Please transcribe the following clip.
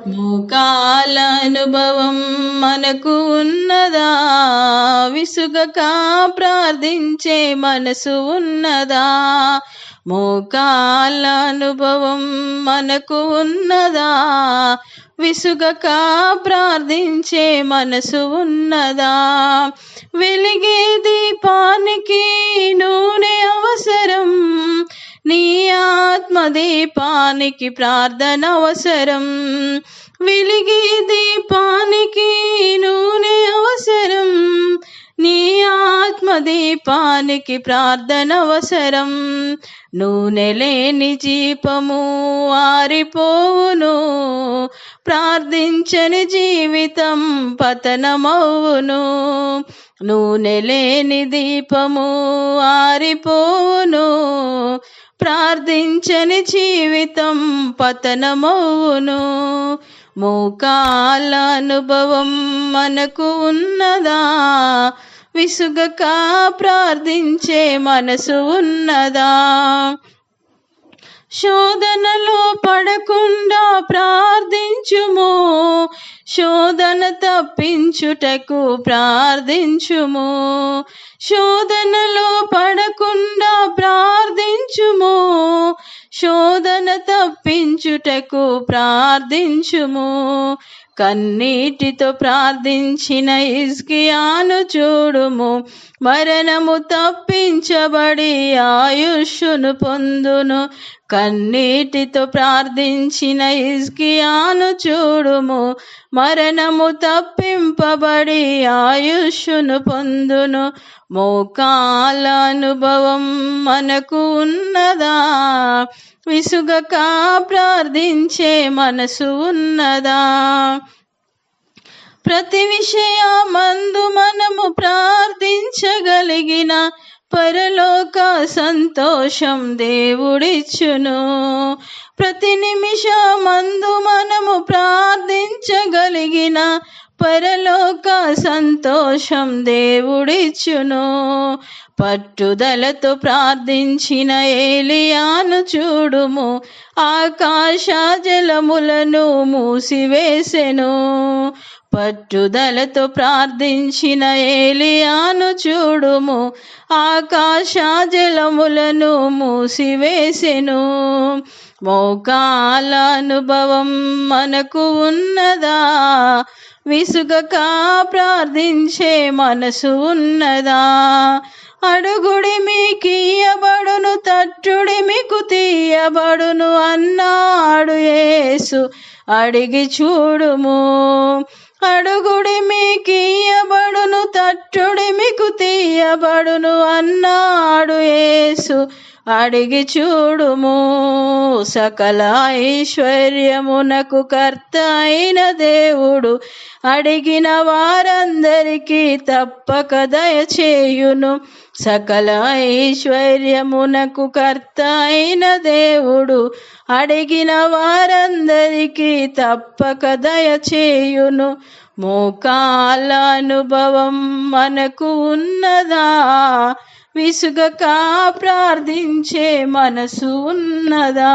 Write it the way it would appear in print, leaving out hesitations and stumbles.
మోకాల అనుభవం మనకు ఉన్నదా? విసుగక ప్రార్థించే మనసు ఉన్నదా? మోకాల అనుభవం మనకు ఉన్నదా? విసుగక ప్రార్థించే మనసు ఉన్నదా? వెలిగే దీపానికి నూనె అవసరం, నీ ఆత్మదీపానికి ప్రార్థన అవసరం. వెలిగే దీపానికి నూనె అవసరం, నీ ఆత్మదీపానికి ప్రార్థన అవసరం. నూనె లేని దీపము ఆరిపోవును, ప్రార్థించని జీవితం పతనమవును. నూనె లేని దీపము ఆరిపోవును, ప్రార్థించని జీవితం పతనమవును. మోకాల అనుభవం మనకు ఉన్నదా? విసుగక ప్రార్థించే మనసు ఉన్నదా? శోధనలో పడకుండా ప్రార్థించుము, శోధన తప్పించుటకు ప్రార్థించుము. శోధనలో పడకుండా ప్రార్థించుము, శోధన తప్పించుటకు ప్రార్థించుము. కన్నీటితో ప్రార్థించిన హిజ్కియాను చూడుము, మరణము తప్పించబడి ఆయుష్ను పొందును. కన్నీటితో ప్రార్థించిన హిజ్కియాను చూడుము, మరణము తప్పింపబడి ఆయుష్ను పొందును. మోకాల అనుభవం మనకు ఉన్నదా? విసుగక ప్రార్థించే మనసు ఉన్నదా? ప్రతి విషయమందు మనము ప్రార్థించగలిగిన పరలోక సంతోషం దేవుడిచ్చును. ప్రతి నిమిషమందు మనము ప్రార్థించగలిగిన పరలోక సంతోషం దేవుడిచ్చును. పట్టుదలతో ప్రార్థించిన ఏలియాను చూడుము, ఆకాశ జలములను మూసివేసెను. పట్టుదలతో ప్రార్థించిన ఏలియాను చూడుము, ఆకాశ జలములను మూసివేసెను. మోకాల అనుభవం మనకు ఉన్నదా? విసుగక ప్రార్థించే మనసు ఉన్నదా? అడుగుడి మీకు ఇయ్యబడును, తట్టుడి మీకు తీయబడును అన్నాడు యేసు. అడిగి చూడుము. అడుగుడి మీకు ఇయ్యబడును, తట్టుడి మీకు తీయబడును అన్నాడు యేసు. అడిగి చూడుము. సకల ఐశ్వర్యమునకు కర్త అయిన దేవుడు అడిగిన వారందరికీ తప్పక దయచేయును. సకల ఐశ్వర్యమునకు కర్త అయిన దేవుడు అడిగిన వారందరికీ తప్పక దయచేయును. మోకాల అనుభవం మనకు ఉన్నదా? విసుగక ప్రార్థించే మనసు ఉన్నదా?